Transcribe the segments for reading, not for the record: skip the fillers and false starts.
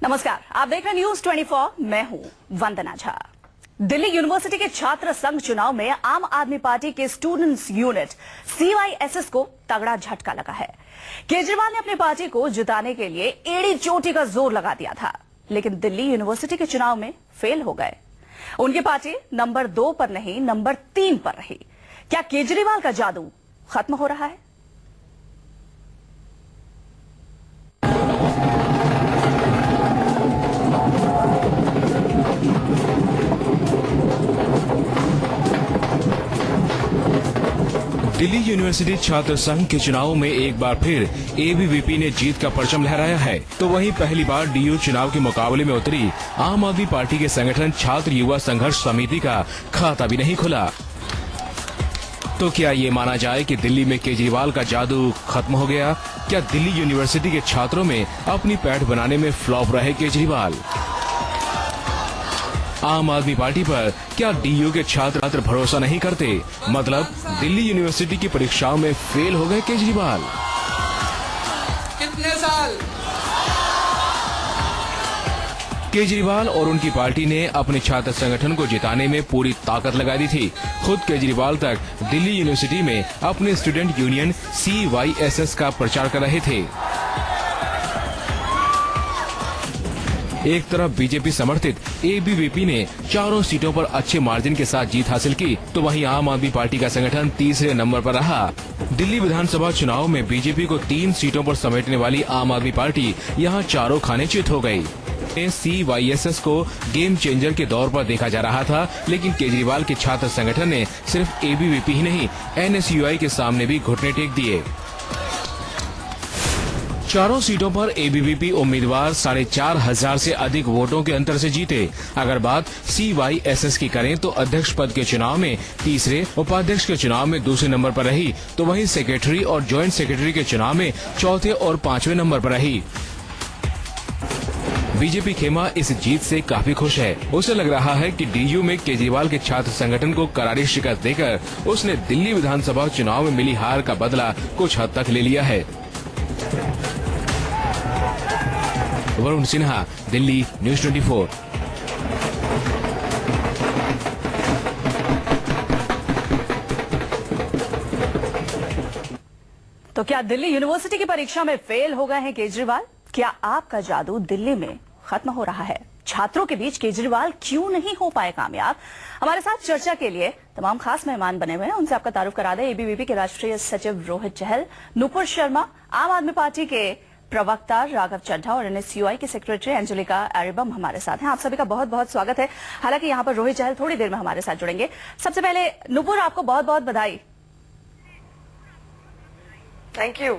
नमस्कार, आप देख रहे हैं न्यूज 24। मैं हूं वंदना झा। दिल्ली यूनिवर्सिटी के छात्र संघ चुनाव में आम आदमी पार्टी के स्टूडेंट्स यूनिट CYSS को तगड़ा झटका लगा है। केजरीवाल ने अपनी पार्टी को जिताने के लिए एड़ी चोटी का जोर लगा दिया था, लेकिन दिल्ली यूनिवर्सिटी के चुनाव में फेल हो गए। उनकी पार्टी नंबर 2 पर नहीं, नंबर 3 पर रही। क्या केजरीवाल का जादू खत्म हो रहा है? दिल्ली यूनिवर्सिटी छात्र संघ के चुनाव में एक बार फिर ABVP ने जीत का परचम लहराया है, तो वहीं पहली बार DU चुनाव के मुकाबले में उतरी आम आदमी पार्टी के संगठन छात्र युवा संघर्ष समिति का खाता भी नहीं खुला। तो क्या ये माना जाए कि दिल्ली में केजरीवाल का जादू खत्म हो गया? क्या दिल्ली यूनिवर्सिटी के छात्रों में अपनी पैठ बनाने में फ्लॉप रहे केजरीवाल? आम आदमी पार्टी पर क्या DU के छात्र भरोसा नहीं करते? मतलब दिल्ली यूनिवर्सिटी की परीक्षाओं में फेल हो गए केजरीवाल। कितने साल? केजरीवाल और उनकी पार्टी ने अपने छात्र संगठन को जिताने में पूरी ताकत लगा दी थी। खुद केजरीवाल तक दिल्ली यूनिवर्सिटी में अपने स्टूडेंट यूनियन CYSS का प्रचार कर रहे थे। एक तरफ बीजेपी समर्थित ABVP ने चारों सीटों पर अच्छे मार्जिन के साथ जीत हासिल की, तो वहीं आम आदमी पार्टी का संगठन तीसरे नंबर पर रहा। दिल्ली विधानसभा चुनाव में बीजेपी को 3 सीटों पर समेटने वाली आम आदमी पार्टी यहां चारों खाने चित हो गई। CYSS को गेम चेंजर के दौर पर देखा जा रहा था, लेकिन केजरीवाल के छात्र संगठन ने सिर्फ ABVP ही नहीं, NSUI के सामने भी घुटने टेक दिए। चारों सीटों पर ABVP उम्मीदवार 4,500 से अधिक वोटों के अंतर से जीते। अगर बात CYSS की करें तो अध्यक्ष पद के चुनाव में तीसरे, उपाध्यक्ष के चुनाव में दूसरे नंबर पर रही, तो वहीं सेक्रेटरी और ज्वाइंट सेक्रेटरी के चुनाव में चौथे और 5वें नंबर पर रही। बीजेपी खेमा इस जीत से काफी खुश है। उसे लग रहा है कि DU में केजरीवाल के छात्र संगठन को करारी शिकस्त देकर उसने दिल्ली विधानसभा चुनाव में मिली हार का बदला कुछ हद तक ले लिया है। वरुण सिन्हा, दिल्ली, न्यूज 24। तो क्या दिल्ली यूनिवर्सिटी की परीक्षा में फेल हो गए हैं केजरीवाल? क्या आपका जादू दिल्ली में खत्म हो रहा है? छात्रों के बीच केजरीवाल क्यों नहीं हो पाए कामयाब? हमारे साथ चर्चा के लिए तमाम खास मेहमान बने हुए हैं। उनसे आपका तारुफ करा दें। ABVP के राष्ट्रीय सचिव रोहित चहल, नुपुर शर्मा, आम आदमी पार्टी के प्रवक्ता राघव चड्ढा और NSUI की सेक्रेटरी एंजेलिका एरिबम हमारे साथ हैं। आप सभी का बहुत बहुत स्वागत है। हालांकि यहाँ पर रोहित चहल थोड़ी देर में हमारे साथ जुड़ेंगे। सबसे पहले नुपुर, आपको बहुत बहुत बधाई। Thank you.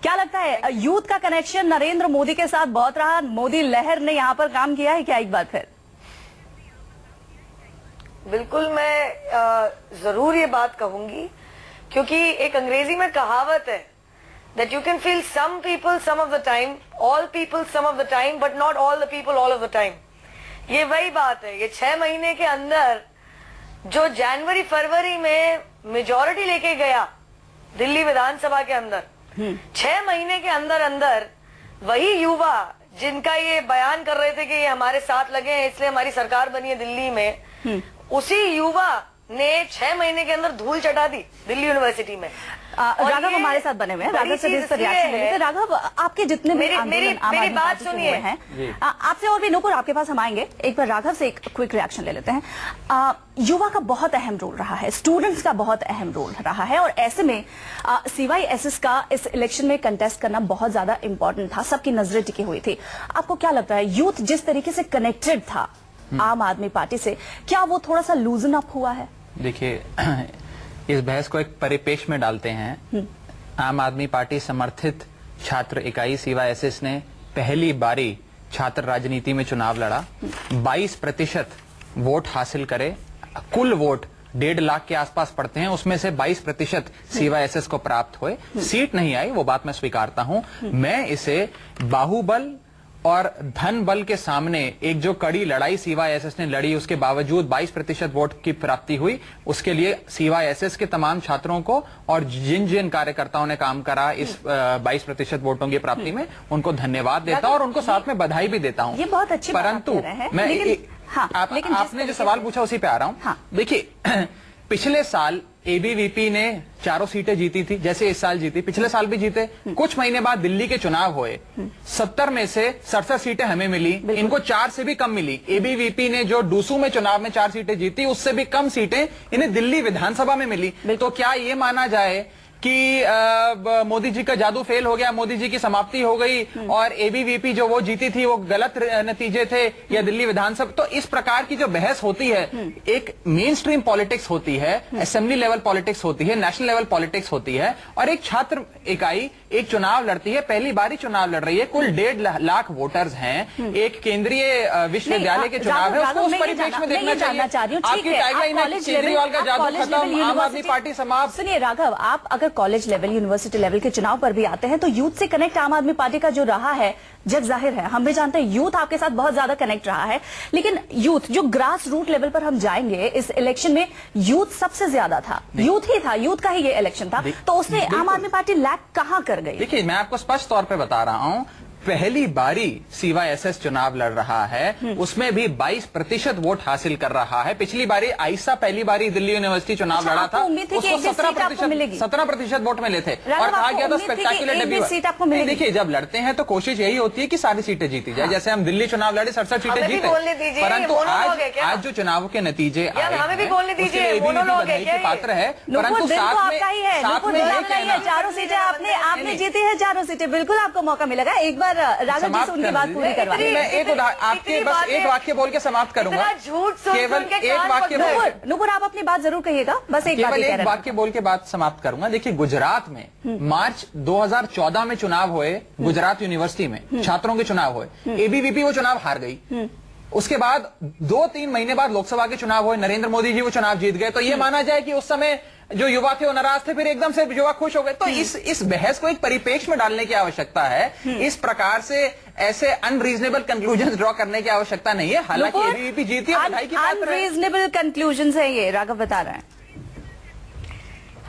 क्या लगता है, यूथ का कनेक्शन नरेंद्र मोदी के साथ बहुत रहा? मोदी लहर ने यहाँ पर काम किया है क्या एक बार फिर? बिल्कुल, मैं जरूर ये बात कहूंगी, क्योंकि एक अंग्रेजी में कहावत है that you can feel some people some of the time, all people some of the time, but not all the people all of the time। ये वही बात है। ये 6 महीने के अंदर जो जनवरी फरवरी में मेजॉरिटी लेके गया दिल्ली विधानसभा के अंदर, 6 महीने के अंदर अंदर वही युवा जिनका ये बयान कर रहे थे कि ये हमारे साथ लगे हैं इसलिए हमारी सरकार बनी है दिल्ली में, उसी युवा ने 6 महीने के अंदर धूल चटा दी दिल्ली यूनिवर्सिटी में। राघव हमारे साथ बने हुए हैं। राघव से रिएक्शन लेते हैं। राघव, आपके जितने मेरी बात सुनिए हैं, आपसे और भी नुपुर आपके पास हम आएंगे। एक बार राघव से एक क्विक रिएक्शन ले लेते हैं। युवा का बहुत अहम रोल रहा है, स्टूडेंट्स का बहुत अहम रोल रहा है, और ऐसे में CYSS का इस इलेक्शन में कंटेस्ट करना बहुत ज्यादा इंपॉर्टेंट था। सबकी नजरें टिकी हुई थी। आपको क्या लगता है, यूथ जिस तरीके से कनेक्टेड था आम आदमी पार्टी से, क्या वो थोड़ा सा लूजन अप हुआ है? देखिए, इस बहस को एक परिपेक्ष में डालते हैं। आम आदमी पार्टी समर्थित छात्र इकाई CYSS ने पहली बारी छात्र राजनीति में चुनाव लड़ा, 22% वोट हासिल करे। कुल वोट 1.5 लाख के आसपास पड़ते हैं, उसमें से 22% CYSS को प्राप्त हुए। सीट नहीं आई, वो बात मैं स्वीकारता हूं। मैं इसे बाहुबल और धन बल के सामने एक जो कड़ी लड़ाई CYSS ने लड़ी, उसके बावजूद 22% वोट की प्राप्ति हुई। उसके लिए CYSS के तमाम छात्रों को और जिन जिन कार्यकर्ताओं ने काम करा इस 22% वोटों की प्राप्ति में, उनको धन्यवाद देता हूं और उनको साथ में बधाई भी देता हूं। ये बहुत अच्छी बात परंतु कह रहे हैं, मैं लेकिन आपने जो सवाल पूछा उसी पे आ रहा हूं। हाँ। देखिए, पिछले साल ABVP ने 4 सीटें जीती थी, जैसे इस साल जीती, पिछले साल भी जीते। कुछ महीने बाद दिल्ली के चुनाव हुए, 70 में से 67 सीटें हमें मिली, इनको 4 से भी कम मिली। ABVP ने जो डूसू में चुनाव में 4 सीटें जीती, उससे भी कम सीटें इन्हें दिल्ली विधानसभा में मिली। तो क्या ये माना जाए कि मोदी जी का जादू फेल हो गया, मोदी जी की समाप्ति हो गई और ABVP जो वो जीती थी वो गलत नतीजे थे, या दिल्ली विधानसभा? तो इस प्रकार की जो बहस होती है, एक मेन स्ट्रीम पॉलिटिक्स होती है, असेंबली लेवल पॉलिटिक्स होती है, नेशनल लेवल पॉलिटिक्स होती है, और एक छात्र इकाई एक चुनाव लड़ती है, पहली बारी चुनाव लड़ रही है, कुल 1.5 लाख वोटर्स हैं, एक केंद्रीय विश्वविद्यालय के चुनाव है, उसको उस परिप्रेक्ष्य में देखना चाहिए। आपकी टाइमलाइन है केजरीवाल का जादू खत्म, आम आदमी पार्टी समाप्त। सुनिए राघव, आप अगर कॉलेज लेवल, यूनिवर्सिटी लेवल के चुनाव पर भी आते हैं तो यूथ से कनेक्ट आम आदमी पार्टी का जो रहा है, जग जाहिर है, हम भी जानते हैं यूथ आपके साथ बहुत ज्यादा कनेक्ट रहा है। लेकिन यूथ जो ग्रास रूट लेवल पर हम जाएंगे, इस इलेक्शन में यूथ सबसे ज्यादा था, यूथ ही था, यूथ का ही ये इलेक्शन था, तो उसने आम आदमी पार्टी लैक कहां कर गई? देखिए, मैं आपको स्पष्ट तौर पे बता रहा हूं, पहली बारी CYSS चुनाव लड़ रहा है, उसमें भी 22% वोट हासिल कर रहा है। पिछली बारी आईसा पहली बारी दिल्ली यूनिवर्सिटी चुनाव लड़ा था, उसको 17% वोट मिले थे और कहा गया था स्पेक्टाकुलर डेब्यू। देखिए, जब लड़ते हैं तो कोशिश यही होती है कि सारी सीटें जीती जाए। जैसे हम दिल्ली चुनाव लड़े, 67 सीटें जीते, परंतु आज जो चुनाव के नतीजे हमें भी बोलने दीजिए, बधाई के पात्र है, परंतु साथ में चारों सीटें आपने जीती है, चारों सीटें, बिल्कुल आपको मौका मिलेगा। एक बार राघव जी से उनकी बात पूरी करवा दीजिए। मैं एक आपके बस एक वाक्य बोल के समाप्त करूंगा, केवल एक वाक्य। नुपुर, आप अपनी बात जरूर कहिएगा, बस एक वाक्य बोल के बात समाप्त करूंगा। देखिए, गुजरात में मार्च 2014 में चुनाव हुए, गुजरात यूनिवर्सिटी में छात्रों के चुनाव हुए, ABVP वो चुनाव हार गई। उसके बाद 2-3 महीने बाद लोकसभा के चुनाव हुए, नरेंद्र मोदी जी वो चुनाव जीत गए। तो ये माना जाए कि उस समय जो युवा थे वो नाराज थे, फिर एकदम से युवा खुश हो गए। तो इस बहस को एक परिप्रेक्ष्य में डालने की आवश्यकता है। इस प्रकार से ऐसे अनरीजनेबल कंक्लूजन ड्रॉ करने की आवश्यकता नहीं है। हालांकि ABVP जीती है, बधाई की बात है। अनरीजनेबल कंक्लूजन है ये, राघव बता रहे हैं।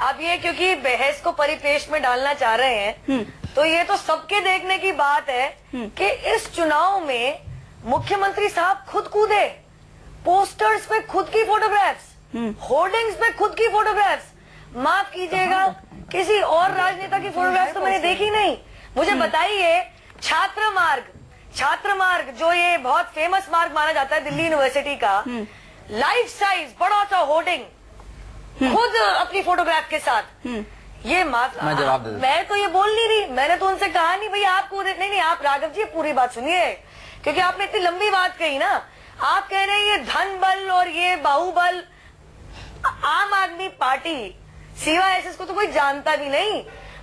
अब ये क्योंकि बहस को परिप्रेक्ष्य में डालना चाह रहे हैं, तो ये तो सबके देखने की बात है कि इस चुनाव में मुख्यमंत्री साहब खुद कूदे, पोस्टर्स पे खुद की फोटोग्राफ्स, होर्डिंग्स पे खुद की फोटोग्राफ्स। माफ कीजिएगा, किसी और राजनेता की फोटोग्राफ्स तो मैंने देखी नहीं। मुझे बताइए, छात्र मार्ग जो ये बहुत फेमस मार्ग माना जाता है दिल्ली यूनिवर्सिटी का, लाइफ साइज बड़ा सा होर्डिंग, खुद अपनी फोटोग्राफ के साथ, ये मैं तो ये बोल नहीं रही, मैंने तो उनसे कहा नहीं भैया आप कूदे, नहीं, आप राघव जी पूरी बात सुनिए, क्योंकि आपने इतनी लंबी बात कही ना। आप कह रहे हैं ये धन बल और ये बाहुबल, आम आदमी पार्टी CYSS को तो कोई जानता भी नहीं।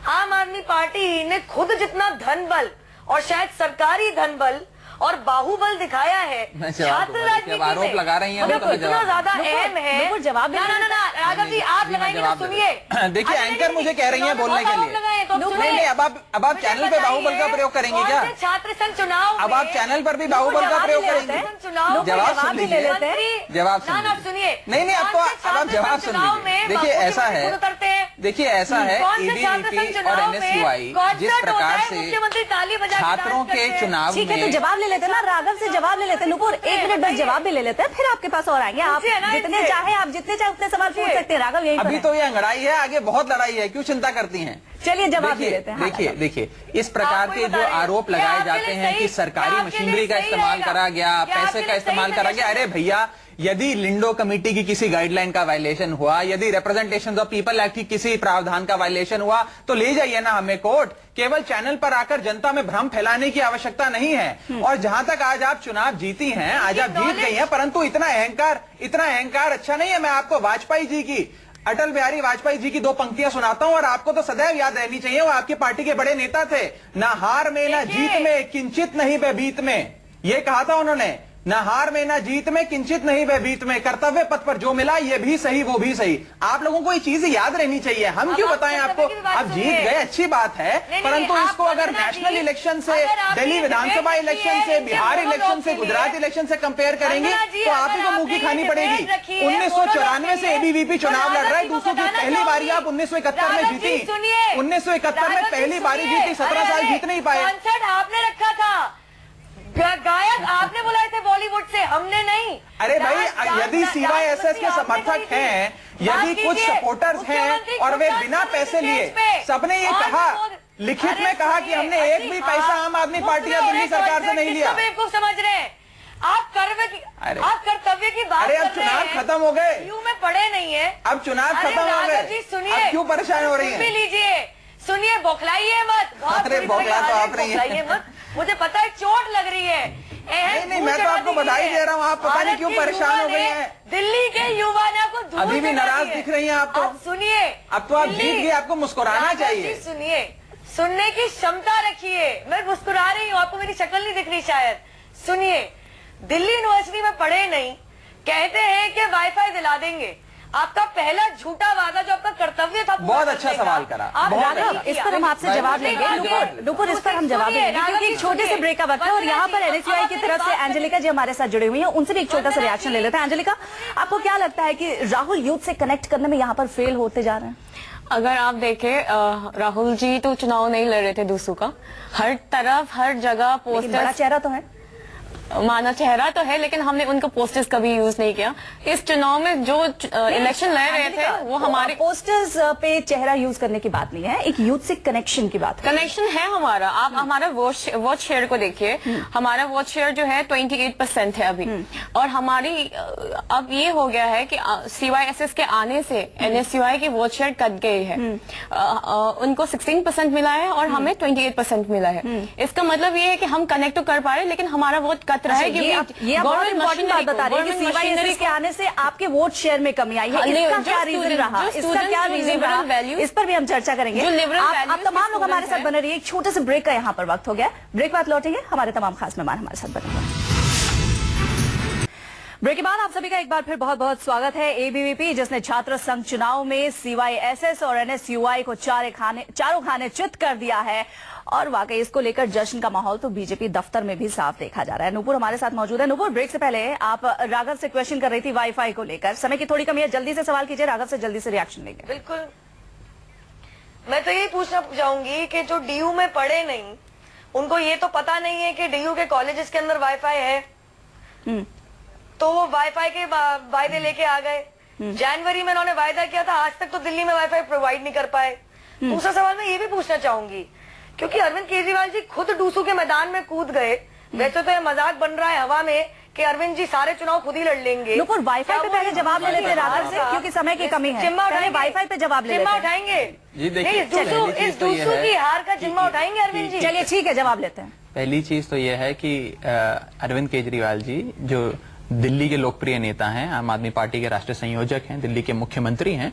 आम आदमी पार्टी ने खुद जितना धन बल और शायद सरकारी धन बल और बाहुबल दिखाया है छात्र राजनीति में, आरोप लगा रही हैं, तो इतना ज्यादा अहम है। जवाब ना राघव जी आप लगाएंगे तो सुनिए। देखिए, एंकर मुझे कह रही हैं बोलने के लिए। नहीं, अब आप चैनल पे बाहुबल का प्रयोग करेंगे क्या? छात्र संघ चुनाव, अब आप चैनल पर भी बाहुबल का प्रयोग करेंगे? जवाब सुन लीजिए, जवाब सुनिए। नहीं, अब आप जवाब सुन लीजिए। देखिए, ऐसा है ABVP और NSUI जिस प्रकार से छात्रों के चुनाव में, जवाब ले लेते ना, राघव से जवाब ले लेते। नुपुर, 1 मिनट बस जवाब भी ले लेते हैं, फिर आपके पास और आएंगे। आप जितने चाहे उतने सवाल पूछ सकते हैं। राघव यही अभी तो ये अंगड़ाई है, आगे बहुत लड़ाई है, क्यों चिंता करती हैं? चलिए जवाब ले लेते हैं। देखिए, इस प्रकार के जो आरोप लगाए जाते हैं कि सरकारी मशीनरी का इस्तेमाल करा गया, पैसे का इस्तेमाल करा गया, अरे भैया, यदि लिंडो कमेटी की किसी गाइडलाइन का वायलेशन हुआ, यदि रिप्रेजेंटेशन ऑफ पीपल एक्ट की किसी प्रावधान का वायलेशन हुआ, तो ले जाइए ना हमें कोर्ट। केवल चैनल पर आकर जनता में भ्रम फैलाने की आवश्यकता नहीं है। और जहां तक आज आप चुनाव जीती हैं, आज आप जीत गई हैं, परंतु इतना अहंकार अच्छा नहीं है। मैं आपको वाजपेयी जी की, अटल बिहारी वाजपेयी जी की 2 पंक्तियां सुनाता हूं और आपको तो सदैव याद रहनी चाहिए। वो आपकी पार्टी के बड़े नेता थे। ना हार में ना जीत में, किंचित नहीं बेबीत में, ये कहा था उन्होंने। न हार में न जीत में किंचित नहीं भयभीत में, कर्तव्य पथ पर जो मिला ये भी सही वो भी सही। आप लोगों को ये चीज याद रहनी चाहिए। हम क्यों बताएं आपको, अब जीत गए अच्छी बात है, परंतु इसको अगर नेशनल इलेक्शन से, दिल्ली विधानसभा इलेक्शन से, बिहार इलेक्शन से, गुजरात इलेक्शन से कंपेयर करेंगे तो आप ही को मुंह की खानी पड़ेगी। 1994 से एबीवीपी चुनाव लड़ रहा है, दूसरों की पहली बारी आप 1971 में जीती, 1971 में पहली बारी जीती, 17 साल जीत नहीं पाए। कॉन्सर्ट आपने रखा था, गायक आपने बुलाए थे बॉलीवुड से, हमने नहीं। अरे भाई, यदि सीवाईएसएस के समर्थक हैं, यदि कुछ सपोर्टर्स हैं और वे बिना पैसे लिए, सबने ये कहा, लिखित में कहा कि हमने एक भी पैसा आम आदमी पार्टी या दिल्ली सरकार से नहीं लिया। बेवकूफ समझ रहे हैं आप, कर्तव्य की बात। अरे अब चुनाव खत्म हो गए, यू में पढ़े नहीं है, अब चुनाव खत्म हो गए, अब क्यों परेशान हो रही है? लीजिए, सुनिए, बौखलाइए मत। अरे बौखला तो आप रही है, मत, मुझे पता है चोट लग रही है। नहीं, मैं तो आपको बधाई दे रहा हूँ, आप पता नहीं क्यों परेशान हो गई हैं। दिल्ली के युवा ने आपको दूर अभी भी नाराज दिख रही हैं आप तो। सुनिए, अब तो आप जीत गए, आपको मुस्कुराना चाहिए। सुनिए, सुनने की क्षमता रखिए। मैं मुस्कुरा रही हूँ, आपको मेरी शक्ल नहीं दिख रही शायद। सुनिए, दिल्ली यूनिवर्सिटी में पढ़े नहीं, कहते हैं कि वाईफाई दिला देंगे। आपका पहला झूठा वादा जो आपका कर्तव्य था, बहुत अच्छा सवाल करा। राघव, इस पर हम आपसे जवाब लेंगे। नुपुर, इस पर हम जवाब लेंगे क्योंकि एक छोटे से ब्रेक का वक्त है और यहाँ पर एनएसयूआई की तरफ से एंजेलिका जी हमारे साथ जुड़ी हुई हैं, उनसे भी एक छोटा सा रिएक्शन ले लेते हैं। एंजेलिका, आपको क्या लगता है कि राहुल यूथ से कनेक्ट करने में यहाँ पर फेल होते जा रहे हैं? अगर आप देखें, राहुल जी तो चुनाव नहीं लड़ रहे थे दूसरों का, हर तरफ हर जगह पोस्टर, बड़ा चेहरा तो है, माना चेहरा तो है, लेकिन हमने उनका पोस्टर्स कभी यूज नहीं किया। इस चुनाव में जो इलेक्शन लड़ रहे थे वो हमारे पोस्टर्स पे चेहरा यूज करने की बात नहीं है, एक यूथ से कनेक्शन की बात है। कनेक्शन है हमारा। आप हमारा वोट शेयर को देखिए, हमारा वोट शेयर जो है 28% है अभी, और हमारी अब ये हो गया है कि सीवाईएसएस के आने से एनएसयूआई की वोट शेयर कट गई है। उनको 16% मिला है और हमें 28% मिला है। इसका मतलब ये है कि हम कनेक्ट तो कर पा रहे, लेकिन हमारा वोट कट रहा है। ये आप बहुत इंपॉर्टेंट बात बता रही है कि सीवाईएसएस के आने से आपके वोट शेयर में कमी आई है। इसका क्या रीजन रहा, इसका क्या रीजन रहा, इस पर भी हम चर्चा करेंगे। आप तमाम लोग हमारे साथ बने रहिए, एक छोटे से ब्रेक का यहाँ पर वक्त हो गया। ब्रेक बाद लौटेंगे, हमारे तमाम खास मेहमान हमारे साथ बने हुए। ब्रेक के बाद आप सभी का एक बार फिर बहुत बहुत स्वागत है। एबीवीपी जिसने छात्र संघ चुनाव में सीवाईएसएस और एनएसयूआई को चारों खाने चित कर दिया है, और वाकई इसको लेकर जश्न का माहौल तो बीजेपी दफ्तर में भी साफ देखा जा रहा है। नुपुर हमारे साथ मौजूद है। नुपुर, ब्रेक से पहले आप राघव से क्वेश्चन कर रही थी वाईफाई को लेकर, समय की थोड़ी कमी है, जल्दी से सवाल कीजिए, राघव से जल्दी से रिएक्शन लेंगे। बिल्कुल, मैं तो यही पूछना चाहूंगी कि जो डीयू में पढ़े नहीं, उनको ये तो पता नहीं है कि डीयू के कॉलेजेस के अंदर वाईफाई है, तो वो वाईफाई के वायदे लेके आ गए। जनवरी में उन्होंने वायदा किया था, आज तक तो दिल्ली में वाईफाई प्रोवाइड नहीं कर पाए। दूसरा सवाल मैं ये भी पूछना चाहूंगी, क्योंकि अरविंद केजरीवाल जी खुद डूसू के मैदान में कूद गए। वैसे तो ये मजाक बन रहा है हवा में कि अरविंद जी सारे चुनाव खुद ही लड़ लेंगे। नुपुर, वाईफाई पे पहले जवाब ले लेते राघव से, क्योंकि समय की कमी है। पहले वाईफाई पे जवाब ले लेते हैं। उठाएंगे जी, देखिए, इस डूसू की हार का जिम्मा उठाएंगे अरविंद जी। चलिए ठीक है, जवाब लेते हैं। पहली चीज तो यह है कि अरविंद केजरीवाल जी जो दिल्ली के लोकप्रिय नेता हैं, आम आदमी पार्टी के राष्ट्रीय संयोजक हैं, दिल्ली के मुख्यमंत्री हैं,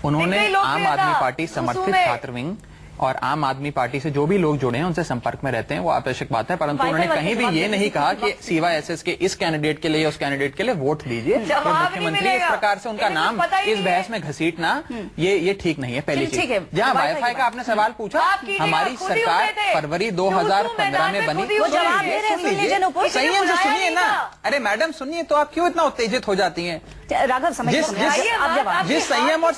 उन्होंने आम आदमी पार्टी समर्थित छात्र विंग और आम आदमी पार्टी से जो भी लोग जुड़े हैं उनसे संपर्क में रहते हैं, वो आवश्यक बात है, परंतु उन्होंने कहीं भी ये नहीं कहा कि सीवाईएसएस के इस कैंडिडेट के लिए या उस कैंडिडेट के लिए वोट दीजिए। तो मुख्यमंत्री इस प्रकार से उनका नाम इस बहस में घसीटना ये ठीक नहीं है। पहली चीज, जहाँ वाईफाई का आपने सवाल पूछा, हमारी सरकार फरवरी 2015 में बनी। संयम से सुनिए ना, अरे मैडम सुनिए, तो आप क्यों इतना उत्तेजित हो जाती हैं? राघव, जिस संयम और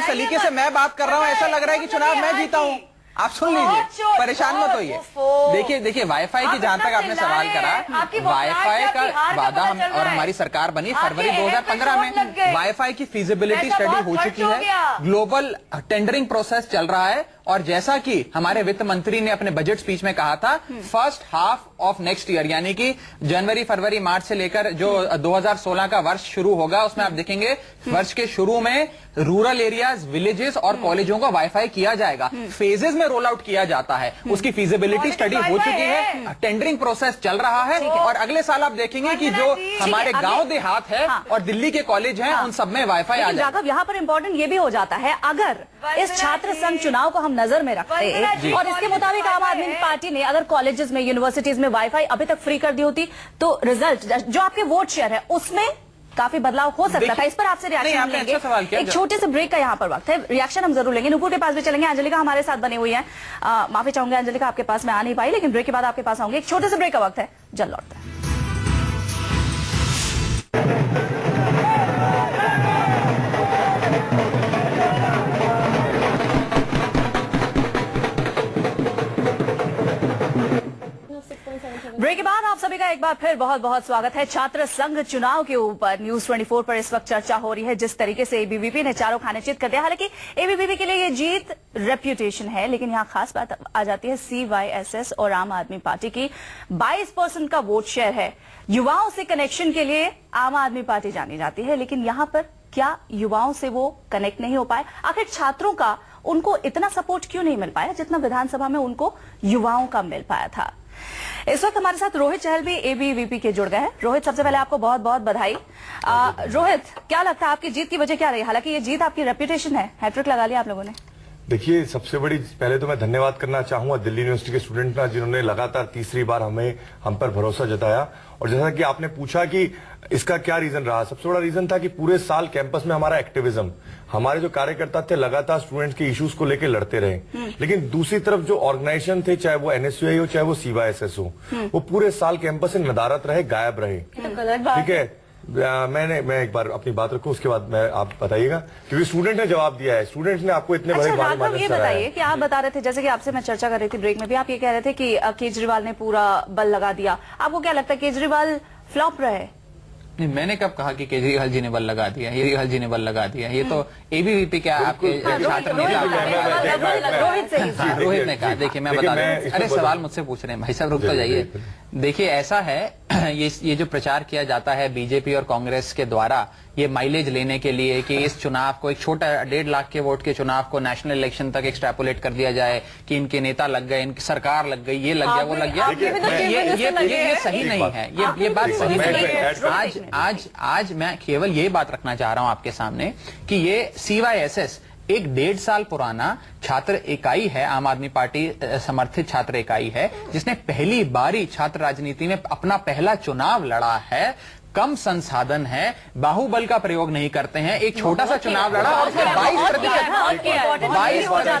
सलीके से मैं बात कर रहा हूँ, ऐसा लग रहा है कि चुनाव मैं जीता हूँ। आप सुन लीजिए, परेशान मत होइए। देखिए वाईफाई की जहां तक आपने सवाल करा, वाईफाई का वादा हम और हमारी सरकार बनी फरवरी 2015 में। वाईफाई की फिजिबिलिटी स्टडी हो चुकी है, ग्लोबल टेंडरिंग प्रोसेस चल रहा है, और जैसा कि हमारे वित्त मंत्री ने अपने बजट स्पीच में कहा था, first half of next year, यानी कि जनवरी फरवरी मार्च से लेकर जो 2016 का वर्ष शुरू होगा, उसमें आप देखेंगे वर्ष के शुरू में रूरल एरियाज, विलेजेस और कॉलेजों को वाईफाई किया जाएगा। फेजेस में रोल आउट किया जाता है। उसकी फिजिबिलिटी स्टडी हो चुकी है, टेंडरिंग प्रोसेस चल रहा है, और अगले साल आप देखेंगे कि जो हमारे गांव देहात है और दिल्ली के कॉलेज हैं, उन सब में वाईफाई आ जाएगा। राघव, यहाँ पर इंपॉर्टेंट ये भी हो जाता है, अगर इस छात्र संघ चुनाव को हम नजर में रखते और इसके मुताबिक आम आदमी पार्टी ने अगर कॉलेजेस में, यूनिवर्सिटीज में वाईफाई अभी तक फ्री कर दी होती तो रिजल्ट जो आपके वोट शेयर है उसमें काफी बदलाव हो सकता था। इस पर आपसे रिएक्शन हम लेंगे। एक छोटे से ब्रेक का यहाँ पर वक्त है, रिएक्शन हम जरूर लेंगे। नुपुर के पास भी चलेंगे, अंजलिका हमारे साथ बनी हुई है। माफी चाहूंगी अंजलिका, आपके पास मैं आ नहीं पाई, लेकिन ब्रेक के बाद आपके पास आऊंगी। एक छोटे से ब्रेक का वक्त है, जल्द लौटते हैं। ब्रेक के बाद आप सभी का एक बार फिर बहुत बहुत स्वागत है। छात्र संघ चुनाव के ऊपर न्यूज 24 पर इस वक्त चर्चा हो रही है। जिस तरीके से एबीवीपी ने चारों खाने चित कर दिया, हालांकि एबीवीपी के लिए ये जीत रेप्यूटेशन है, लेकिन यहाँ खास बात आ जाती है CYSS और आम आदमी पार्टी की 22% का वोट शेयर है। युवाओं से कनेक्शन के लिए आम आदमी पार्टी जानी जाती है, लेकिन यहाँ पर क्या युवाओं से वो कनेक्ट नहीं हो पाए? आखिर छात्रों का उनको इतना सपोर्ट क्यों नहीं मिल पाया जितना विधानसभा में उनको युवाओं का मिल पाया था? इस वक्त हमारे साथ रोहित चहल भी एबीवीपी के जुड़ गए हैं। रोहित, सबसे पहले आपको बहुत बहुत बधाई। रोहित, क्या लगता है आपकी जीत की वजह क्या रही? हालांकि ये जीत आपकी रेप्यूटेशन है, हैट्रिक लगा लिया आप लोगों ने। देखिए, सबसे बड़ी पहले तो मैं धन्यवाद करना चाहूंगा दिल्ली यूनिवर्सिटी के स्टूडेंट का, जिन्होंने लगातार तीसरी बार हम पर भरोसा जताया। और जैसा कि आपने पूछा कि इसका क्या रीजन रहा, सबसे बड़ा रीजन था कि पूरे साल कैंपस में हमारा एक्टिविज्म, हमारे जो कार्यकर्ता थे लगातार स्टूडेंट्स के इश्यूज को लेकर लड़ते रहे। लेकिन दूसरी तरफ जो ऑर्गेनाइजेशन थे, चाहे वो NSUI हो चाहे वो CYSS हो, वो पूरे साल कैंपस से नदारत रहे, गायब रहे। ठीक है, मैं एक बार अपनी बात रखूं, उसके बाद मैं आप बताइएगा, क्योंकि स्टूडेंट ने जवाब दिया है। स्टूडेंट्स ने आपको इतने बड़े राघव, ये बताइए कि आप बता रहे थे, जैसे कि आपसे मैं चर्चा कर रही थी ब्रेक में भी, आप ये कह रहे थे कि केजरीवाल ने पूरा बल लगा दिया। आपको क्या लगता है केजरीवाल फ्लॉप रहे? नहीं, मैंने कब कहा कि केजरीवाल जी ने बल लगा दिया, केजरीवाल जी ने बल लगा दिया? ये तो एबीवीपी क्या आपके छात्र रोहित ने कहा। देखिए, मैं बता रहा हूँ, अरे सवाल मुझसे पूछ रहे हैं भाई साहब, रुक तो जाइए। देखिए, ऐसा है ये जो प्रचार किया जाता है बीजेपी और कांग्रेस के द्वारा, ये माइलेज लेने के लिए कि इस चुनाव को, एक छोटा 1.5 लाख के वोट के चुनाव को नेशनल इलेक्शन तक एक्सट्रापोलेट कर दिया जाए कि इनके नेता लग गए, इनकी सरकार लग गई, ये लग गया, वो लग गया। ये सही नहीं है, ये बात सही नहीं है। आज मैं केवल ये बात रखना चाह रहा हूं आपके सामने कि ये CYSS एक 1.5 साल पुराना छात्र इकाई है, आम आदमी पार्टी समर्थित छात्र इकाई है, जिसने पहली बारी छात्र राजनीति में अपना पहला चुनाव लड़ा है। कम संसाधन है, बाहुबल का प्रयोग नहीं करते हैं, एक छोटा सा चुनाव लड़ा और उसमें 22%।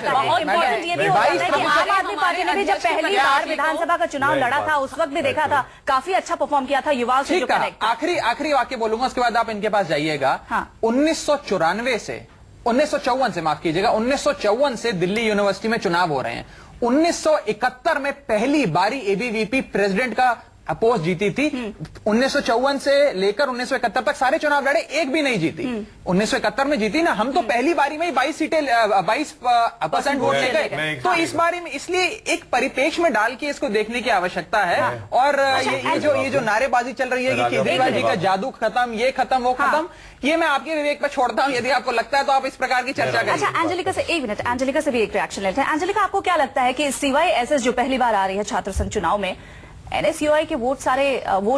आम आदमी पार्टी ने भी जब पहली बार विधानसभा का चुनाव लड़ा था, उस वक्त भी देखा था काफी अच्छा परफॉर्म किया था युवाओं से जो कनेक्ट। आखिरी वाक्य बोलूंगा, उसके बाद आप इनके पास जाइएगा। 1994 से 1954 से, माफ कीजिएगा, 1954 से दिल्ली यूनिवर्सिटी में चुनाव हो रहे हैं। 1971 में पहली बारी एबीवीपी प्रेसिडेंट का पोस्ट जीती थी। 1954 से लेकर 1971 तक सारे चुनाव लड़े, एक भी नहीं जीती। 1971 में जीती ना, हम तो पहली बारी में ही 22% वोट ले गए। तो इस बारी में, इसलिए एक परिपेक्ष में डाल के इसको देखने की आवश्यकता है। और ये जो नारेबाजी चल रही है कि केजरीवाल जी का जादू खत्म, ये खत्म, वो खत्म, ये मैं आपके विवेक पर छोड़ता हूं। यदि आपको लगता है तो आप इस प्रकार की चर्चा करें। अच्छा, एंजेलिका से एक मिनट, एंजेलिका से भी एक रिएक्शन लेते हैं। एंजेलिका, आपको क्या लगता है कि CYSS जो पहली बार आ रही है छात्र संघ चुनाव में, NSUI के वोट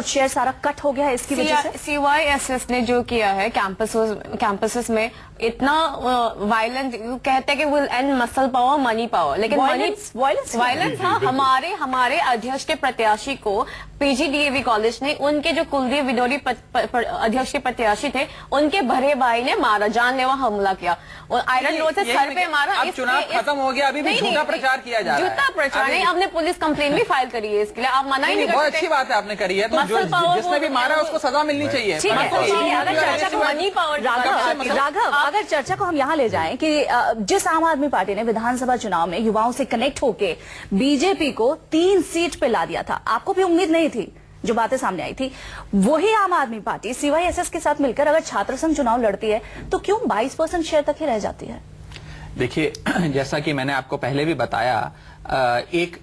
शेयर सारा कट हो गया है इसकी वजह से? CYSS ने जो किया है कैंपसेस में इतना वायलेंस, कहते हैं कि will and muscle power money power, लेकिन वायलेंस हमारे अध्यक्ष के प्रत्याशी को PGDAV कॉलेज ने, उनके जो कुलदीप विनोदी अध्यक्ष के प्रत्याशी थे, उनके भरे भाई ने मारा, जानलेवा हमला किया और आयरन रोड से सर पे मारा। अब चुनाव खत्म हो गया, अभी भी झूठा प्रचार किया जा रहा है। झूठा प्रचार नहीं, आपने पुलिस कंप्लेन भी फाइल करी है इसके लिए, आप मना ही नहीं कर सकते। बहुत अच्छी बात है आपने करी है, तो जिसने भी मारा उसको सजा मिलनी चाहिए। राघव, अगर चर्चा को हम यहाँ ले जाएं कि जिस आम आदमी पार्टी ने विधानसभा चुनाव में युवाओं से कनेक्ट होके बीजेपी को 3 सीट पे ला दिया था, आपको भी उम्मीद नहीं थी, जो बातें सामने आई थी, वही आम आदमी पार्टी CYSS के साथ मिलकर अगर छात्र संघ चुनाव लड़ती है तो क्यों 22% शेयर तक ही रह जाती है? देखिए, जैसा कि मैंने आपको पहले भी बताया, एक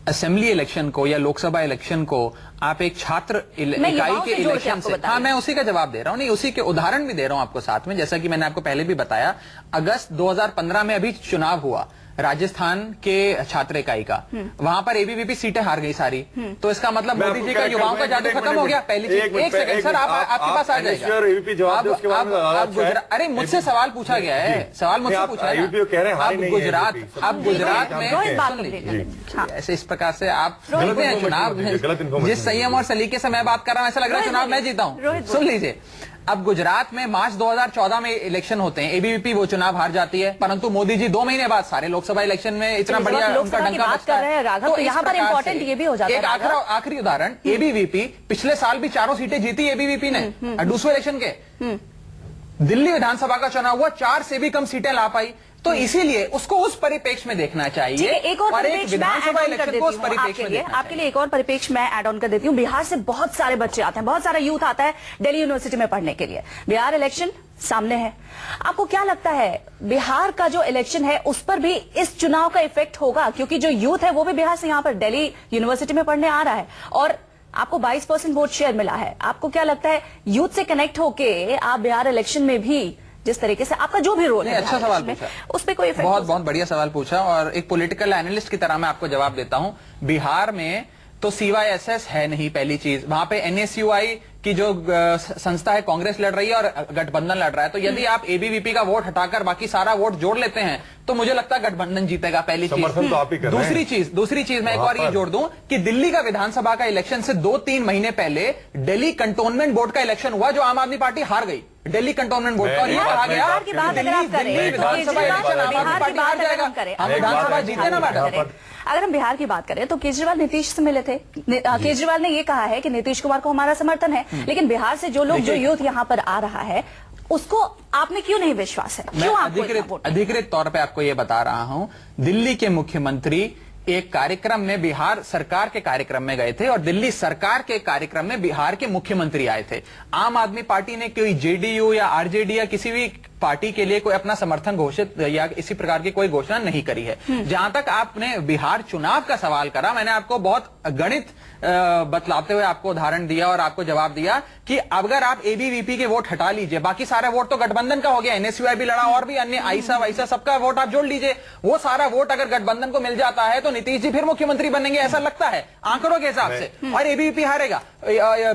असेंबली इलेक्शन को या लोकसभा इलेक्शन को आप एक छात्र मैं इकाई युवाओं के से जोड़ के इलेक्शन आपको से, बता हाँ रही मैं उसी का जवाब दे रहा हूँ, नहीं उसी के उदाहरण भी दे रहा हूँ आपको साथ में। जैसा कि मैंने आपको पहले भी बताया, अगस्त 2015 में अभी चुनाव हुआ राजस्थान के छात्र इकाई का, वहां पर एबीवीपी सीटें हार गई सारी। तो इसका मतलब मैं मोदी आपको जी का correct युवाओं का करूंगा, जादू एक खत्म मिनट, हो गया। पहली चीज, एक सेकंड सर, आपके पास आ जाएगा। एबीपी जवाब दे, उसके बाद में आप गुजरात, अरे मुझसे सवाल पूछा गया है, सवाल मुझसे पूछा है एबीपी कह रहे हैं हारी अब नहीं है गुजरात, ABP। अब गुजरात में रोहित बात सुन लीजिए, कंप्लीट हाँ। ऐसे इस प्रकार से आप गलत जीते हैं information चुनाव मत दीजिए, गलत में। information जिस संयम और सलीके से मैं बात कर रहा हूं, ऐसा लग रहा है चुनाव मैं जीता हूं। रोहित सुन लीजिए, अब गुजरात में मार्च 2014 में इलेक्शन होते हैं, एबीवीपी वो चुनाव हार जाती है, परंतु मोदी जी 2 महीने बाद सारे लोकसभा इलेक्शन में इतना जब बढ़िया आप उनका लोकसभा की डंका बात बजता कर रहे हैं, है। राघव, तो इस यहाँ पर प्रकार important से ये भी हो जाता है, एक राघव। आखिरी उदाहरण, एबीवीपी पिछले साल भी 4 सीटें जीती एबीवीपी ने, डूसो इलेक्शन के। दिल्ली विधानसभा का चुनाव हुआ, 4 से भी कम सीटें ला पाई। तो इसीलिए उसको उस परिप्रेक्ष्य में देखना चाहिए। ठीक है, एक और परिप्रेक्ष्य मैं विधानसभा ऐड ऑन कर इलेक्शन देती को उस हूँ परिप्रेक्ष्य में देखना आपके लिए एक और परिप्रेक्ष्य मैं ऐड ऑन कर देती हूँ। बिहार से बहुत सारे बच्चे आते हैं, बहुत सारा यूथ आता है दिल्ली यूनिवर्सिटी में पढ़ने के लिए। बिहार इलेक्शन सामने है, आपको क्या लगता है बिहार का जो इलेक्शन है उस पर भी इस चुनाव का इफेक्ट होगा? क्योंकि जो यूथ है वो भी बिहार से यहाँ पर दिल्ली यूनिवर्सिटी में पढ़ने आ रहा है और आपको 22% वोट शेयर मिला है। आपको क्या लगता है यूथ से कनेक्ट होके आप बिहार इलेक्शन में भी जिस तरीके से आपका जो भी रोल है, अच्छा सवाल पूछा, उस पर कोई इफेक्ट? बहुत बढ़िया सवाल पूछा और एक पॉलिटिकल एनालिस्ट की तरह मैं आपको जवाब देता हूं। बिहार में तो CYSS है नहीं, पहली चीज। वहां पे NSUI की जो संस्था है कांग्रेस लड़ रही है और गठबंधन लड़ रहा है। तो यदि आप एबीवीपी का वोट हटाकर बाकी सारा वोट जोड़ लेते हैं तो मुझे लगता है गठबंधन जीतेगा, पहली चीज। समर्थन तो आप ही कर रहे हैं। दूसरी चीज मैं एक और ये जोड़ दूं कि दिल्ली का विधानसभा का इलेक्शन से 2-3 महीने पहले दिल्ली कंटोनमेंट बोर्ड का इलेक्शन हुआ, जो आम आदमी पार्टी हार गई दिल्ली कंटोनमेंट बोर्ड। और ये कहा गया बिहार की बात अगर आप करें, दिल्ली विधानसभा इलेक्शन आम आदमी पार्टी हार जाएगा, हम विधानसभा जीते ना मैडम। अगर हम बिहार की बात करें तो केजरीवाल नीतीश से मिले थे। केजरीवाल ने ये कहा है कि नीतीश कुमार को हमारा समर्थन है, लेकिन बिहार से जो लोग, जो यूथ यहाँ पर आ रहा है उसको आप में क्यों नहीं विश्वास है? क्यों आपको अधिकृत तौर पे आपको ये बता रहा हूं, दिल्ली के मुख्यमंत्री एक कार्यक्रम में, बिहार सरकार के कार्यक्रम में गए थे और दिल्ली सरकार के कार्यक्रम में बिहार के मुख्यमंत्री आए थे। आम आदमी पार्टी ने कोई जेडीयू या आरजेडी या किसी भी पार्टी के लिए कोई अपना समर्थन घोषित या इसी प्रकार की कोई घोषणा नहीं करी है। जहां तक आपने बिहार चुनाव का सवाल करा, मैंने आपको बहुत गणित बतलाते हुए आपको उदाहरण दिया और आपको जवाब दिया कि अगर आप एबीवीपी के वोट हटा लीजिए, बाकी सारा वोट तो गठबंधन का हो गया, NSUI भी लड़ा और भी अन्य आईसा वाईसा सबका वोट आप जोड़ लीजिए, वो सारा वोट अगर गठबंधन को मिल जाता है तो नीतीश जी फिर मुख्यमंत्री बनेंगे, ऐसा लगता है आंकड़ों के हिसाब से। और एबीवीपी हारेगा,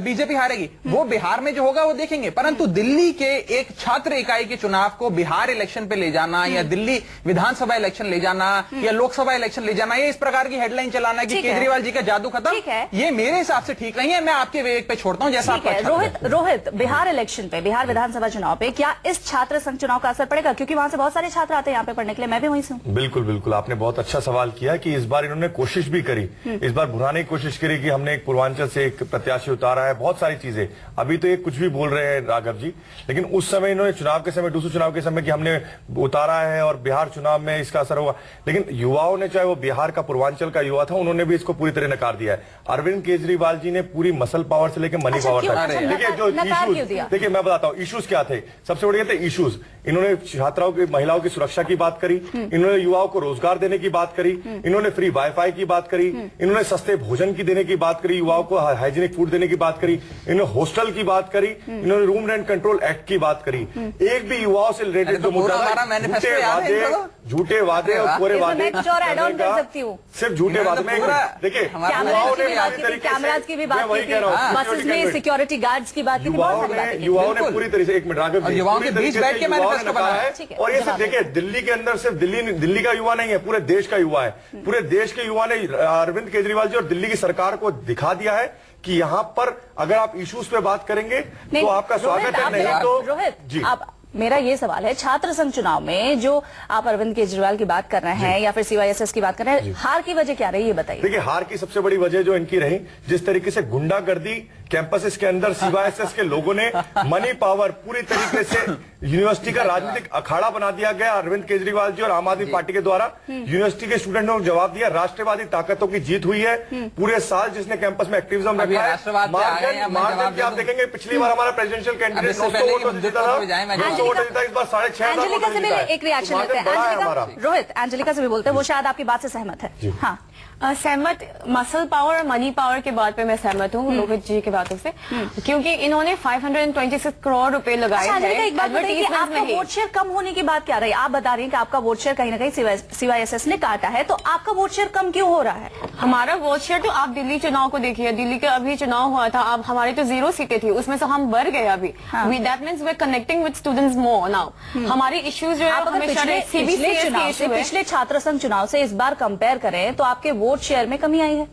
बीजेपी हारेगी, वो बिहार में जो होगा वो देखेंगे। परंतु दिल्ली के एक छात्र इकाई के चुनाव को बिहार इलेक्शन पे ले जाना या दिल्ली विधानसभा इलेक्शन ले जाना या लोकसभा इलेक्शन ले जाना, ये इस प्रकार की हेडलाइन चलाना कि केजरीवाल जी का जादू खत्म, ये मेरे हिसाब से ठीक नहीं है। मैं आपके विवेक पे छोड़ता हूं, जैसा आपका। रोहित, बिहार इलेक्शन पे, बिहार विधानसभा चुनाव पे क्या इस छात्र संघ चुनाव का असर पड़ेगा? क्योंकि वहां से बहुत सारे छात्र आते हैं यहाँ पे पढ़ने के लिए, मैं भी वहीं से हूँ। बिल्कुल बिल्कुल, आपने बहुत अच्छा सवाल किया कि इस बार इन्होंने कोशिश भी करी, इस बार भुनाने की कोशिश करी कि हमने एक पूर्वांचल से एक प्रत्याशी उतारा है, बहुत सारी चीजें। अभी तो ये कुछ भी बोल रहे हैं राघव जी, लेकिन उस समय इन्होंने चुनाव के समय, दूसरे चुनाव के समय कि हमने उतारा है और बिहार चुनाव में इसका असर होगा, लेकिन युवाओं ने, चाहे वो बिहार का पूर्वांचल का युवा था, उन्होंने भी इसको पूरी तरह नकार दिया है। अरविंद केजरीवाल जी ने पूरी मसल पावर से लेकर मनी पावर तक, देखिए जो इश्यूज, देखिए मैं बताता हूँ इश्यूज क्या थे। सबसे बड़े थे इश्यूज, इन्होंने छात्राओं की, महिलाओं की सुरक्षा की बात करी, इन्होंने युवाओं को रोजगार देने की बात करी, इन्होंने फ्री वाईफाई की बात करी, इन्होंने सस्ते भोजन की देने की बात करी, युवाओं को हाइजीनिक फूड देने की बात करी, इन्होंने हॉस्टल की बात करी, इन्होंने रूम रेंट कंट्रोल एक्ट की बात करी। एक भी युवाओं से रिलेटेड जो मुद्दा, झूठे वादे और पूरे वादे, सिर्फ झूठे वादे में, देखिए कैमराज की भी बात की थी, बसेस में सिक्योरिटी गार्ड्स की बात की, युवाओं ने पूरी तरह से, एक मिनट राघव, युवाओं के बीच बैठ के मैनिफेस्टो बनाया है। और ये सिर्फ देखिए दिल्ली के अंदर सिर्फ दिल्ली का युवा नहीं है, पूरे देश का युवा है। पूरे देश के युवा ने अरविंद केजरीवाल जी और दिल्ली की सरकार को दिखा दिया है कि यहाँ पर अगर आप इश्यूज पे बात करेंगे तो आपका स्वागत है, नहीं तो रोहित जी। मेरा ये सवाल है, छात्र संघ चुनाव में जो आप अरविंद केजरीवाल की बात कर रहे हैं या फिर CYSS की बात कर रहे हैं, हार की वजह क्या रही है बताइए? देखिए हार की सबसे बड़ी वजह जो इनकी रही, जिस तरीके से गुंडागर्दी कैंपसेस के अंदर CYSS के लोगों ने मनी पावर पूरी तरीके से यूनिवर्सिटी का राजनीतिक अखाड़ा बना दिया गया। अरविंद केजरीवाल जी और आम आदमी पार्टी के द्वारा यूनिवर्सिटी के स्टूडेंटों ने जवाब दिया, राष्ट्रवादी ताकतों की जीत हुई है। पूरे साल जिसने कैंपस में एक्टिविज्म रखा है, मार्केट की आप देखेंगे, पिछली बार हमारा प्रेसिडेंशियल कैंडिडेट 900 वोटों से जीता था, 900 वोटों जीता, इस बार 6,500 एंजेलिका से भी एक रिएक्शन लेते हैं। रोहित, एंजेलिका से भी बोलते हैं, वो शायद आपकी बात से सहमत है। हाँ, सहमत, मसल पावर और मनी पावर के बात पे मैं सहमत हूँ रोहित जी की बातों से, क्योंकि इन्होंने 526 करोड़ रुपए लगाए अच्छा, हैं एक बात बताइए कि आपका वोट शेयर कम होने की बात क्या रही? आप बता रही हैं कि आपका वोट शेयर कहीं ना कहीं CYSS ने काटा है, तो आपका वोट शेयर कम क्यों हो रहा है? हमारा वोट शेयर, तो आप दिल्ली चुनाव को देखिए, दिल्ली का अभी चुनाव हुआ था, अब हमारी तो 0 सीटें थी, उसमें से हम बढ़ गए अभी। That means we are connecting with students more now. हमारी इश्यूज जो है हमेशा पिछले छात्र संघ चुनाव से इस बार कंपेयर करें तो आपके वोट शेयर में कमी आई है,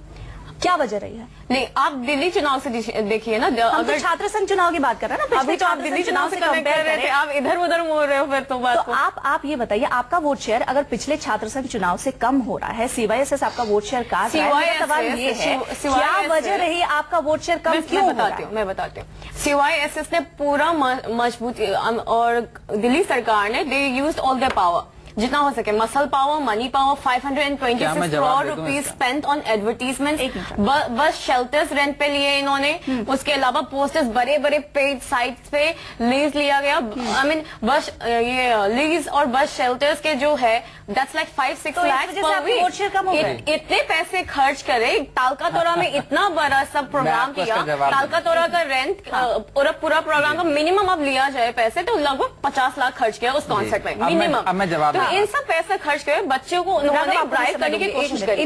क्या वजह रही है? नहीं, आप दिल्ली चुनाव से देखिए ना, अगर छात्र संघ चुनाव की बात कर रहे हैं ना, अभी तो आप दिल्ली चुनाव से कंपेयर कर रहे थे, आप इधर उधर मोड़ रहे हो फिर तो बात को। आप ये बताइए, आपका वोट शेयर अगर पिछले छात्र संघ चुनाव से कम हो रहा है, CYSS आपका वोट शेयर काट रहा है, मेरा सवाल ये है क्या वजह रही आपका वोट शेयर कम क्यों हो रहा है? मैं बताती हूँ। CYSS ने पूरा मजबूत, और दिल्ली सरकार ने they used all their power, जितना हो सके, muscle power, money power, 526 crore rupees spent on advertisement, बस शेल्टर्स रेंट पे लिए इन्होंने, उसके अलावा पोस्टर्स बड़े बड़े पेड साइट्स पे लीज लिया गया। आई मीन बस ये लीज और बस शेल्टर्स के जो है दैट्स लाइक 5-6 लाख पर वीक। इतने पैसे खर्च करे, तालकातोरा में इतना बड़ा सब प्रोग्राम किया, तालकातोरा का रेंट और पूरा प्रोग्राम का मिनिमम अब लिया जाए पैसे तो लगभग 50 लाख खर्च किया उस कॉन्सर्ट में मिनिमम। इन सब पैसा खर्च कर बच्चों को उन्होंने ब्राइब करने की कोशिश करी।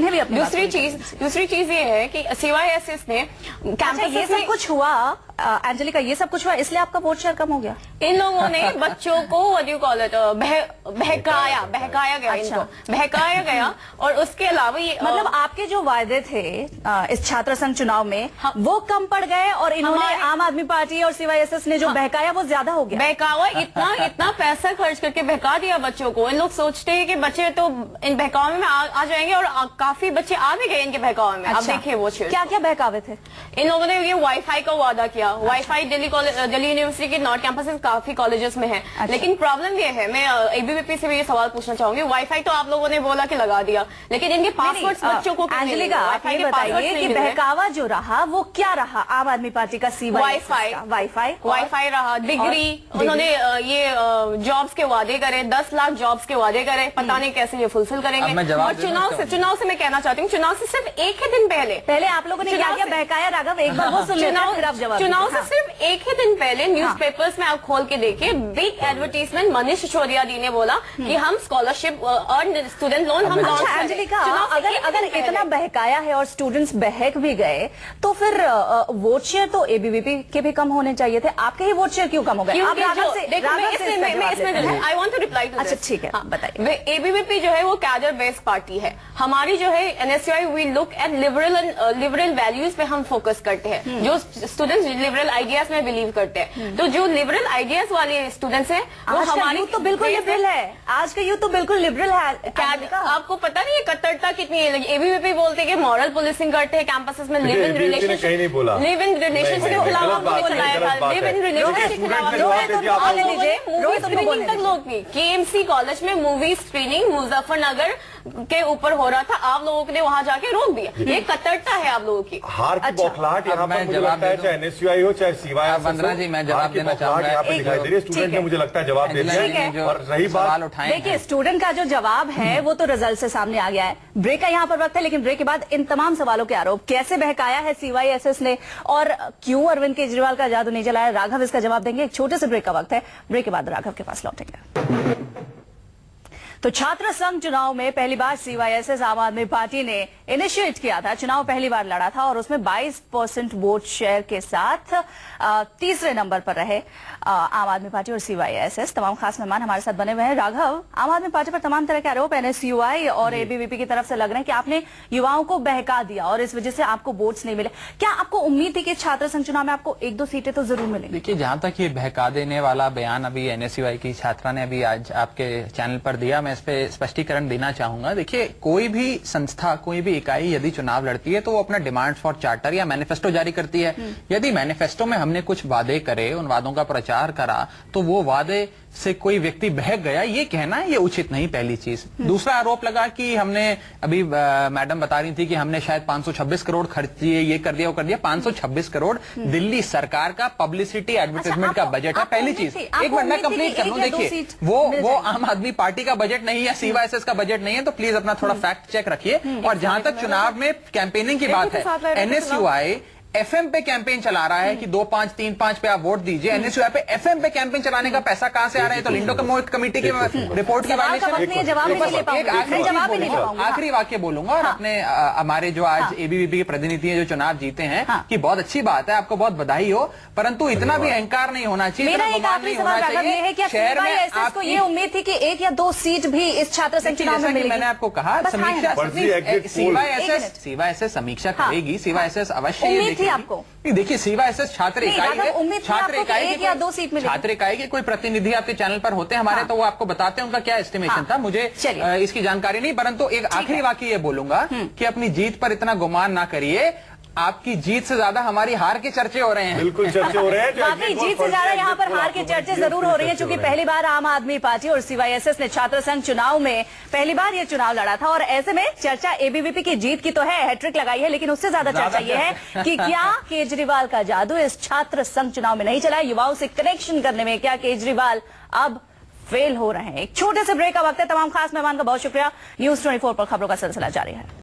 दूसरी चीज ये है कि CYSS ने कैंपस, ये सब कुछ हुआ एंजेलिका, ये सब कुछ हुआ इसलिए आपका वोट शेयर कम हो गया? इन लोगों ने बच्चों को बहकाया गया, इनको बहकाया गया। और उसके अलावा ये मतलब आपके जो वायदे थे इस छात्र संघ चुनाव में वो कम पड़ गए, और इन्होंने आम आदमी पार्टी और CYSS ने जो बहकाया वो ज्यादा हो गया। बहकावा इतना पैसा खर्च करके बहका दिया बच्चों को। इन लोग सोचते हैं कि बच्चे तो इन बहकावे में आ जाएंगे, और काफी बच्चे आ भी गए इनके बहकावे में। अब देखिए वो क्या क्या बहकावे थे इन लोगों ने। ये वाईफाई का वादा किया, वाईफाई दिल्ली यूनिवर्सिटी के नॉर्थ कैंपस काफी कॉलेजेस में है। लेकिन प्रॉब्लम ये है, मैं ABVP से भी ये सवाल पूछना चाहूंगी, वाईफाई तो आप लोगों ने बोला कि लगा दिया, लेकिन इनके पासवर्ड्स बच्चों को एंजेलिका आप ये बताइए कि बहकावा जो रहा वो क्या रहा? आम आदमी पार्टी का वाईफाई रहा, डिग्री, उन्होंने ये जॉब्स के वादे करे, 10 लाख जॉब्स के वादे करे, पता नहीं कैसे ये फुलफिल करेंगे। और चुनाव से मैं कहना चाहती हूँ, चुनाव से सिर्फ एक ही दिन पहले आप लोगों ने क्या बहकाया राघव, एक बार वो सुन लेते हैं फिर आप जवाब। चुनाव से सिर्फ एक ही दिन पहले न्यूज़पेपर्स में आप खोल के देखिए, बिग एडवर्टीजमेंट, मनीष सिसोदिया जी ने बोला कि हम स्कॉलरशिप और स्टूडेंट लोन हम लॉन्च करेंगे। एंजेलिका, अगर इतना बहकाया है और स्टूडेंट्स बहक भी गए, तो फिर वोट शेयर तो ABVP के भी कम होने चाहिए थे, आपके ही वोट शेयर क्यों कम हो गए? I want to reply to this. अच्छा ठीक है, बताइए। ABVP जो है वो कैडर बेस्ड पार्टी है। हमारी जो है NSUI we look at liberal values पे हम फोकस करते हैं, जो स्टूडेंट्स लिबरल आइडियाज में बिलीव करते हैं। तो जो लिबरल आइडियाज वाले स्टूडेंट्स हैं वो हमारी तो बिल्कुल लिबरल है, आज का यूथ तो बिल्कुल लिबरल है। आपको पता नहीं है कट्टरता कितनी है? ABVP बोलते हैं कि मॉरल पुलिसिंग करते हैं कैंपसेस में, लिव इन रिलेशनशिप के खिलाफ हम लोग चलाया था, लिव इन रिलेशनशिप के खिलाफ लोग भी। KMC कॉलेज में मूवी स्क्रीनिंग मुजफ्फरनगर के ऊपर हो रहा था, आप लोगों ने वहां जाके रोक दिया। ये कट्टरता है आप लोगों की। हार की बौखलाहट यहाँ पर मुझे लगता है, चाहे NSUI हो चाहे CYSS वंदना जी, मैं जवाब देना चाहूंगा। यहाँ पे दिखाई दे रही है, स्टूडेंट ने मुझे लगता है जवाब दे दिया। और रही बात, देखिए स्टूडेंट का जो जवाब है वो तो रिजल्ट से सामने आ गया है। ब्रेक का यहाँ पर वक्त है, लेकिन ब्रेक के बाद इन तमाम सवालों के आरोप, कैसे बहकाया है CYSS ने और क्यों अरविंद केजरीवाल का जादू नहीं चलाया, राघव इसका जवाब देंगे। एक छोटे से ब्रेक का वक्त है, ब्रेक के बाद राघव के पास लौटेंगे। तो छात्र संघ चुनाव में पहली बार CYSS आम आदमी पार्टी ने इनिशिएट किया था, चुनाव पहली बार लड़ा था और उसमें 22% वोट शेयर के साथ तीसरे नंबर पर रहे आम आदमी पार्टी और CYSS। तमाम खास मेहमान हमारे साथ बने हुए हैं। राघव, आम आदमी पार्टी पर तमाम तरह के आरोप NSUI और ABVP की तरफ से लग रहे हैं कि आपने युवाओं को बहका दिया और इस वजह से आपको वोट्स नहीं मिले। क्या आपको उम्मीद थी कि छात्र संघ चुनाव में आपको 1-2 सीटें तो जरूर मिलेंगी? देखिए, जहां तक ये बहका देने वाला बयान अभी NSUI की छात्रा ने अभी आज आपके चैनल पर दिया, मैं इस पे स्पष्टीकरण देना चाहूंगा। देखिए, कोई भी संस्था, कोई भी इकाई यदि चुनाव लड़ती है तो वो अपना डिमांड फॉर चार्टर या मैनिफेस्टो जारी करती है। यदि मैनिफेस्टो में हमने कुछ वादे करे, उन वादों का प्रचार करा, तो वो वादे से कोई व्यक्ति बहक गया, ये कहना ये उचित नहीं, पहली चीज। दूसरा आरोप लगा कि हमने अभी मैडम बता रही थी कि हमने शायद 526 करोड़ खर्च किए, ये कर दिया वो कर दिया। 526 करोड़ दिल्ली सरकार का पब्लिसिटी एडवर्टाइजमेंट का बजट है, पहली चीज। एक मिनट मैं कंप्लीट कर लूं। देखिए, वो आम आदमी पार्टी का बजट बजट नहीं है, CYSS का बजट नहीं है, तो प्लीज अपना थोड़ा फैक्ट चेक रखिए। और जहां तक चुनाव में कैंपेनिंग की बात है, NSUI FM पे कैंपेन चला रहा है कि 2-5, 3-5 पे आप वोट दीजिए। NSUI पे FM पे कैंपेन चलाने का पैसा कहां से आ रहा है? तो लिंडो कमेटी की रिपोर्ट की आखिरी वाक्य बोलूंगा और अपने हमारे जो आज ABVP के प्रतिनिधि हैं जो चुनाव जीते हैं कि बहुत अच्छी बात है, आपको बहुत बधाई हो, परंतु इतना भी अहंकार नहीं होना चाहिए, मेरा एक आखिरी सवाल है कि शहर में आपको ये उम्मीद थी कि 1 या 2 सीट भी इस छात्र संघ चुनाव में मिलेगी? मैंने आपको कहा समीक्षा, CYSS समीक्षा करेगी, CYSS अवश्य आपको देखिए CYSS छात्र इकाई या 2 सीट मिलेगी। छात्र इकाई के कोई प्रतिनिधि आपके चैनल पर होते हैं हमारे, तो वो आपको बताते हैं उनका क्या एस्टिमेशन था। मुझे इसकी जानकारी नहीं, परंतु एक आखिरी वाक्य ये बोलूंगा कि अपनी जीत पर इतना गुमान ना करिए, आपकी जीत से ज्यादा हमारी हार के चर्चे हो रहे हैं। बिल्कुल चर्चे हो रहे हैं। वाकई जीत से ज्यादा यहाँ पर हार के चर्चे जरूर हो रही है, क्योंकि पहली बार आम आदमी पार्टी और CYSS ने छात्र संघ चुनाव में पहली बार ये चुनाव लड़ा था, और ऐसे में चर्चा ABVP की जीत की तो है, हैट्रिक लगाई है, लेकिन उससे ज्यादा चर्चा ये है कि क्या केजरीवाल का जादू इस छात्र संघ चुनाव में नहीं चला? युवाओं से कनेक्शन करने में क्या केजरीवाल अब फेल हो रहे हैं? एक छोटे से ब्रेक का वक्त है। तमाम खास मेहमान का बहुत शुक्रिया। News 24 पर खबरों का सिलसिला जारी है।